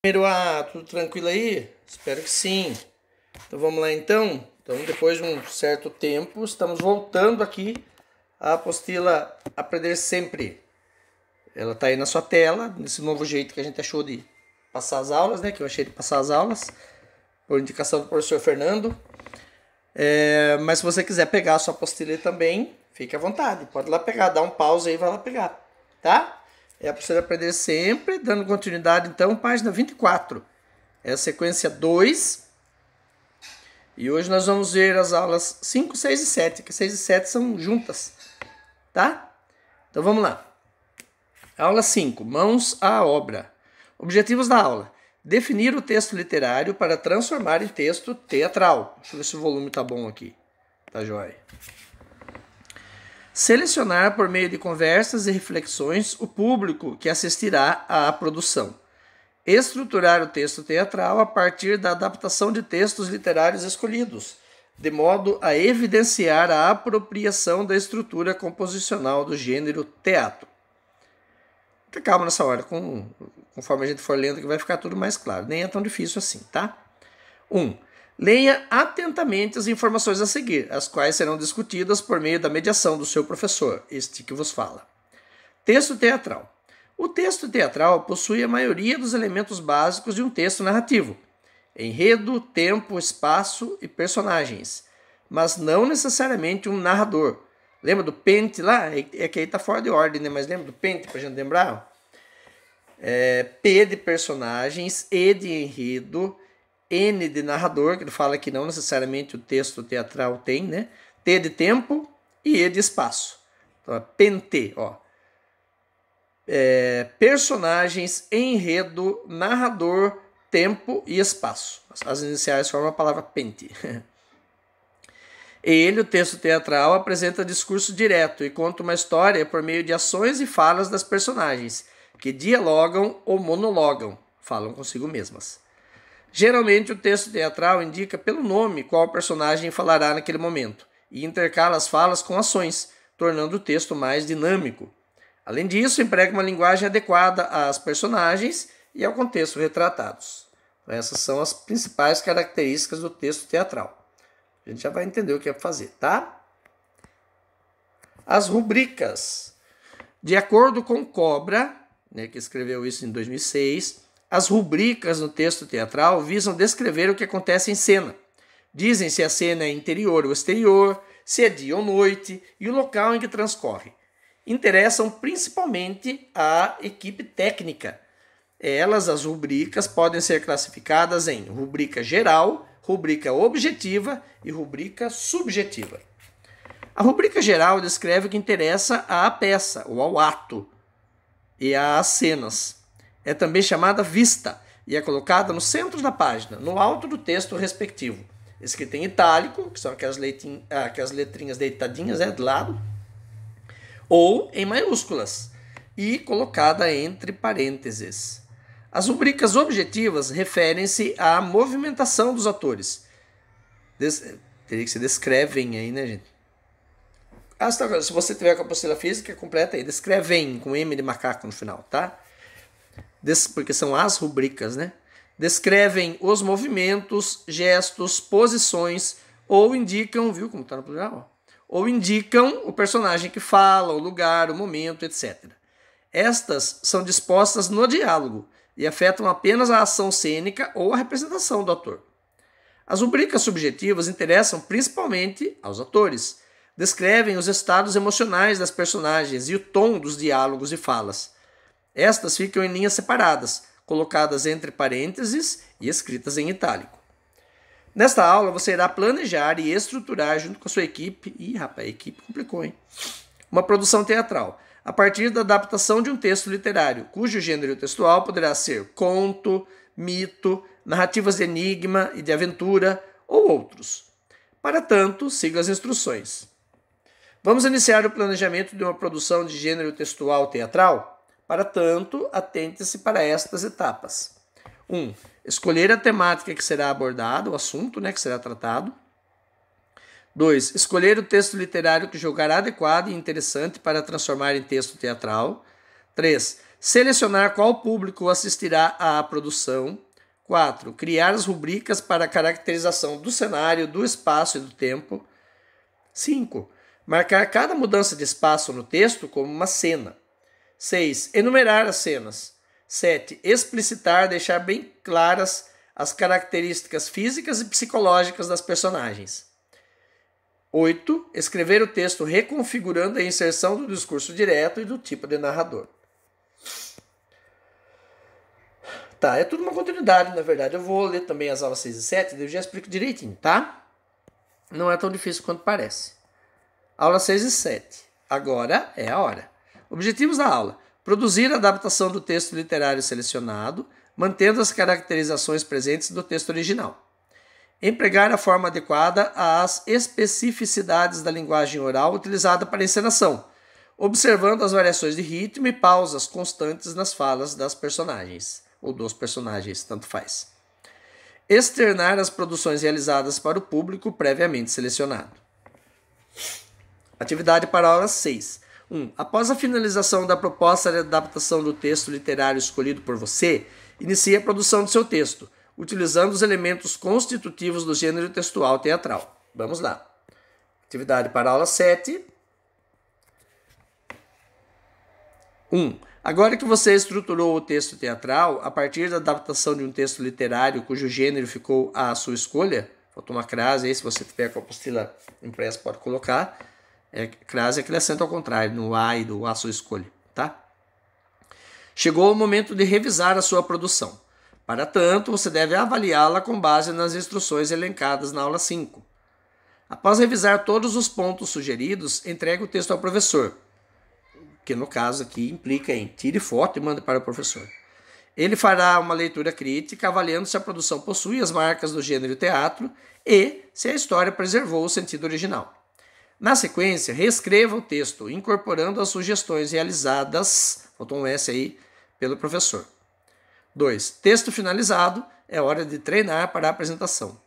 Primeiro, tudo tranquilo aí? Espero que sim. Então vamos lá então. Então depois de um certo tempo, estamos voltando aqui à apostila Aprender Sempre. Ela está aí na sua tela, nesse novo jeito que a gente achou de passar as aulas, né? Que eu achei de passar as aulas, por indicação do professor Fernando. Mas se você quiser pegar a sua apostila aí também, fique à vontade. Pode ir lá pegar, dá um pause aí e vai lá pegar, tá? É a apostila Aprender Sempre, dando continuidade então, página 24. É a sequência 2. E hoje nós vamos ver as aulas 5, 6 e 7, que 6 e 7 são juntas, tá? Então vamos lá. Aula 5, mãos à obra. Objetivos da aula. Definir o texto literário para transformar em texto teatral. Deixa eu ver se o volume tá bom aqui. Tá joia. Selecionar por meio de conversas e reflexões o público que assistirá à produção. Estruturar o texto teatral a partir da adaptação de textos literários escolhidos, de modo a evidenciar a apropriação da estrutura composicional do gênero teatro. Fica calma nessa hora, conforme a gente for lendo que vai ficar tudo mais claro. Nem é tão difícil assim, tá? 1. Leia atentamente as informações a seguir, as quais serão discutidas por meio da mediação do seu professor, este que vos fala. Texto teatral. O texto teatral possui a maioria dos elementos básicos de um texto narrativo: enredo, tempo, espaço e personagens, mas não necessariamente um narrador. Lembra do pente lá? É que aí tá fora de ordem, né? Mas lembra do pente, pra gente lembrar? P de personagens, E de enredo, N de narrador, que ele fala que não necessariamente o texto teatral tem, né? T de tempo e E de espaço. Então, pente, ó. Personagens, enredo, narrador, tempo e espaço. As iniciais formam a palavra pente. Ele, o texto teatral, apresenta discurso direto e conta uma história por meio de ações e falas das personagens, que dialogam ou monologam, falam consigo mesmas. Geralmente, o texto teatral indica pelo nome qual personagem falará naquele momento e intercala as falas com ações, tornando o texto mais dinâmico. Além disso, emprega uma linguagem adequada às personagens e ao contexto retratados. Essas são as principais características do texto teatral. A gente já vai entender o que é fazer, tá? As rubricas. De acordo com Cobra, né, que escreveu isso em 2006, as rubricas no texto teatral visam descrever o que acontece em cena. Dizem se a cena é interior ou exterior, se é dia ou noite e o local em que transcorre. Interessam principalmente a equipe técnica. Elas, as rubricas, podem ser classificadas em rubrica geral, rubrica objetiva e rubrica subjetiva. A rubrica geral descreve o que interessa à peça ou ao ato e às cenas. É também chamada vista e é colocada no centro da página, no alto do texto respectivo. Escrita em itálico, que são aquelas letrinhas deitadinhas de lado, ou em maiúsculas e colocada entre parênteses. As rubricas objetivas referem-se à movimentação dos atores. Teria que se descrevem aí, né, gente? Se você tiver com a apostila física, completa aí. Descrevem com M de macaco no final, tá? Porque são as rubricas, né? Descrevem os movimentos, gestos, posições ou indicam, viu como tá no plural? Ou indicam o personagem que fala, o lugar, o momento, etc. Estas são dispostas no diálogo e afetam apenas a ação cênica ou a representação do ator. As rubricas subjetivas interessam principalmente aos atores. Descrevem os estados emocionais das personagens e o tom dos diálogos e falas. Estas ficam em linhas separadas, colocadas entre parênteses e escritas em itálico. Nesta aula, você irá planejar e estruturar junto com a sua equipe, a equipe complicou, hein? Uma produção teatral, a partir da adaptação de um texto literário, cujo gênero textual poderá ser conto, mito, narrativas de enigma e de aventura ou outros. Para tanto, siga as instruções. Vamos iniciar o planejamento de uma produção de gênero textual teatral? Para tanto, atente-se para estas etapas. 1. Escolher a temática que será abordada, o assunto, né, que será tratado. 2. Escolher o texto literário que julgará adequado e interessante para transformar em texto teatral. 3. Selecionar qual público assistirá à produção. 4. Criar as rubricas para a caracterização do cenário, do espaço e do tempo. 5. Marcar cada mudança de espaço no texto como uma cena. 6. Enumerar as cenas. 7. Explicitar, deixar bem claras as características físicas e psicológicas das personagens. 8. Escrever o texto reconfigurando a inserção do discurso direto e do tipo de narrador. Tá, é tudo uma continuidade, na verdade. Eu vou ler também as aulas 6 e 7, eu já explico direitinho, tá? Não é tão difícil quanto parece. Aula 6 e 7. Agora é a hora. Objetivos da aula: produzir a adaptação do texto literário selecionado, mantendo as caracterizações presentes do texto original. Empregar a forma adequada às especificidades da linguagem oral utilizada para a encenação, observando as variações de ritmo e pausas constantes nas falas das personagens, ou dos personagens, tanto faz. Externar as produções realizadas para o público previamente selecionado. Atividade para a aula 6. 1. Após a finalização da proposta de adaptação do texto literário escolhido por você, inicie a produção do seu texto, utilizando os elementos constitutivos do gênero textual teatral. Vamos lá. Atividade para a aula 7. 1. Agora que você estruturou o texto teatral, a partir da adaptação de um texto literário cujo gênero ficou à sua escolha, faltou uma crase aí, se você tiver com a apostila impressa pode colocar, crase é aquele acento ao contrário, no A e do à sua escolha, tá? Chegou o momento de revisar a sua produção. Para tanto, você deve avaliá-la com base nas instruções elencadas na aula 5. Após revisar todos os pontos sugeridos, entregue o texto ao professor, que no caso aqui implica em tire foto e mande para o professor. Ele fará uma leitura crítica, avaliando se a produção possui as marcas do gênero teatro e se a história preservou o sentido original. Na sequência, reescreva o texto, incorporando as sugestões realizadas, faltou um S aí, pelo professor. 2. Texto finalizado, é hora de treinar para a apresentação.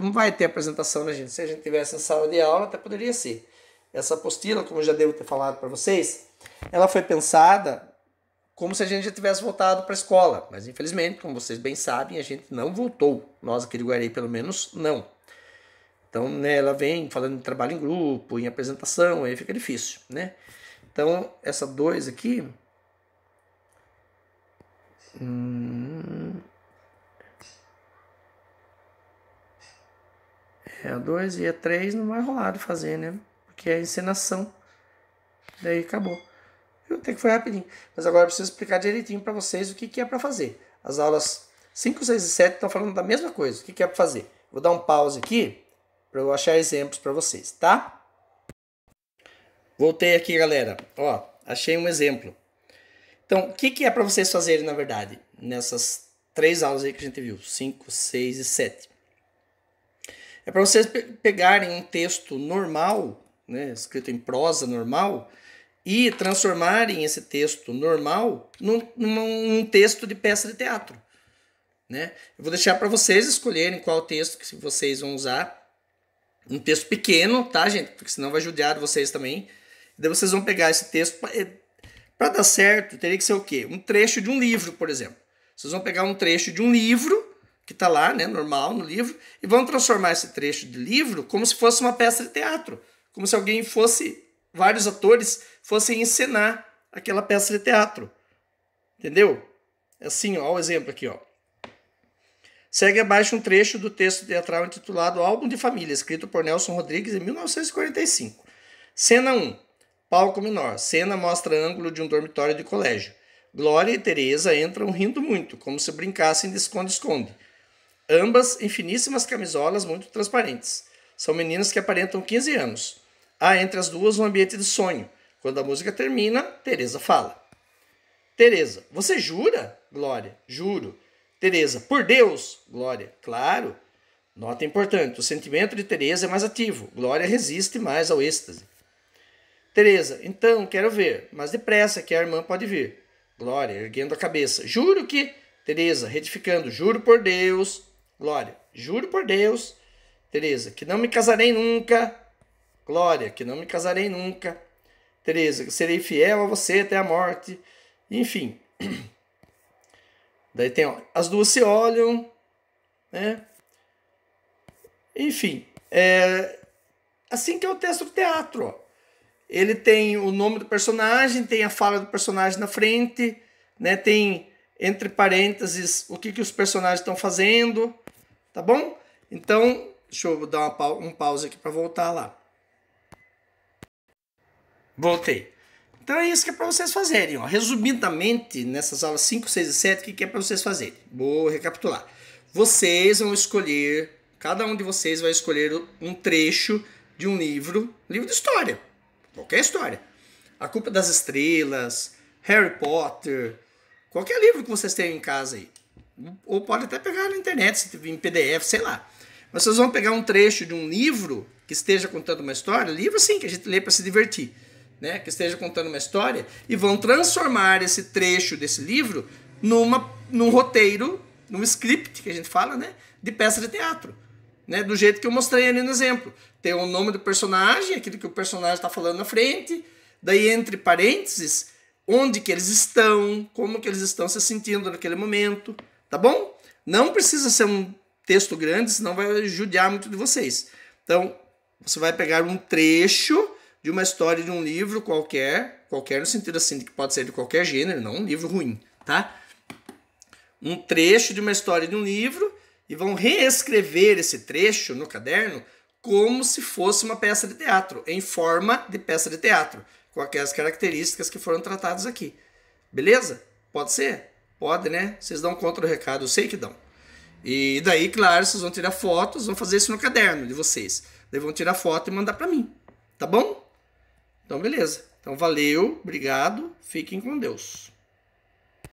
Não vai ter apresentação, né, gente? Se a gente tivesse em sala de aula, até poderia ser. Essa apostila, como eu já devo ter falado para vocês, ela foi pensada como se a gente já tivesse voltado para a escola. Mas, infelizmente, como vocês bem sabem, a gente não voltou. Nós aqui de Guarei, pelo menos, não. Então, né, ela vem falando de trabalho em grupo, em apresentação, aí fica difícil, né? Então, essa 2 aqui... a 2 e a 3 não vai rolar de fazer, né? Porque é a encenação. Daí acabou. Até que foi rapidinho. Mas agora eu preciso explicar direitinho para vocês o que é para fazer. As aulas 5, 6 e 7 estão falando da mesma coisa. O que é para fazer? Vou dar um pause aqui para eu achar exemplos para vocês, tá? Voltei aqui, galera. Ó, achei um exemplo. Então, o que é para vocês fazerem, na verdade, nessas 3 aulas aí que a gente viu, 5, 6 e 7? É para vocês pegarem um texto normal, né, escrito em prosa normal, e transformarem esse texto normal num texto de peça de teatro. Né? Eu vou deixar para vocês escolherem qual texto que vocês vão usar. Um texto pequeno, tá, gente? Porque senão vai judiar de vocês também. Daí vocês vão pegar esse texto. Para dar certo, teria que ser o quê? Um trecho de um livro, por exemplo. Vocês vão pegar um trecho de um livro, que está lá, né, normal no livro, e vão transformar esse trecho de livro como se fosse uma peça de teatro. Como se alguém vários atores fossem encenar aquela peça de teatro. Entendeu? Assim, ó, o exemplo aqui, ó. Segue abaixo um trecho do texto teatral intitulado Álbum de Família, escrito por Nelson Rodrigues em 1945. Cena 1. Palco menor. Cena mostra ângulo de um dormitório de colégio. Glória e Teresa entram rindo muito, como se brincassem de esconde-esconde. Ambas em finíssimas camisolas muito transparentes. São meninas que aparentam 15 anos. Há entre as duas um ambiente de sonho. Quando a música termina, Teresa fala. Teresa, você jura? Glória, juro. Teresa, por Deus! Glória, claro. Nota importante, o sentimento de Teresa é mais ativo. Glória resiste mais ao êxtase. Teresa, então, quero ver, mas depressa que a irmã pode vir. Glória, erguendo a cabeça. Juro que... Teresa, retificando, juro por Deus. Glória, juro por Deus. Teresa, que não me casarei nunca. Glória, que não me casarei nunca. Tereza, serei fiel a você até a morte. Enfim. Daí tem, ó, as duas se olham, né? Enfim, assim que é o texto do teatro, ó. Ele tem o nome do personagem, tem a fala do personagem na frente, né? Tem entre parênteses o que os personagens estão fazendo, tá bom? Então, deixa eu dar um pause aqui para voltar lá. Voltei. Então é isso que é para vocês fazerem, ó. Resumidamente, nessas aulas 5, 6 e 7, o que é para vocês fazerem? Vou recapitular. Vocês vão escolher, cada um de vocês vai escolher um trecho de um livro de história, qualquer história. A Culpa das Estrelas, Harry Potter, qualquer livro que vocês tenham em casa aí. Ou pode até pegar na internet, em PDF, sei lá. Vocês vão pegar um trecho de um livro que esteja contando uma história, livro sim, que a gente lê para se divertir, né? Que esteja contando uma história, e vão transformar esse trecho desse livro num roteiro, num script, que a gente fala, né? De peça de teatro, né? Do jeito que eu mostrei ali no exemplo. Tem o nome do personagem, aquilo que o personagem está falando na frente, daí entre parênteses, onde que eles estão, como que eles estão se sentindo naquele momento, tá bom? Não precisa ser um texto grande, senão vai judiar muito de vocês. Então, você vai pegar um trecho de uma história de um livro qualquer no sentido assim, de que pode ser de qualquer gênero, não um livro ruim, tá? Um trecho de uma história de um livro e vão reescrever esse trecho no caderno como se fosse uma peça de teatro, em forma de peça de teatro, com aquelas características que foram tratadas aqui. Beleza? Pode ser? Pode, né? Vocês dão conta do recado, eu sei que dão. E daí, claro, vocês vão tirar fotos, vão fazer isso no caderno de vocês. Daí vão tirar foto e mandar para mim. Tá bom? Então, beleza. Então, valeu, obrigado, fiquem com Deus.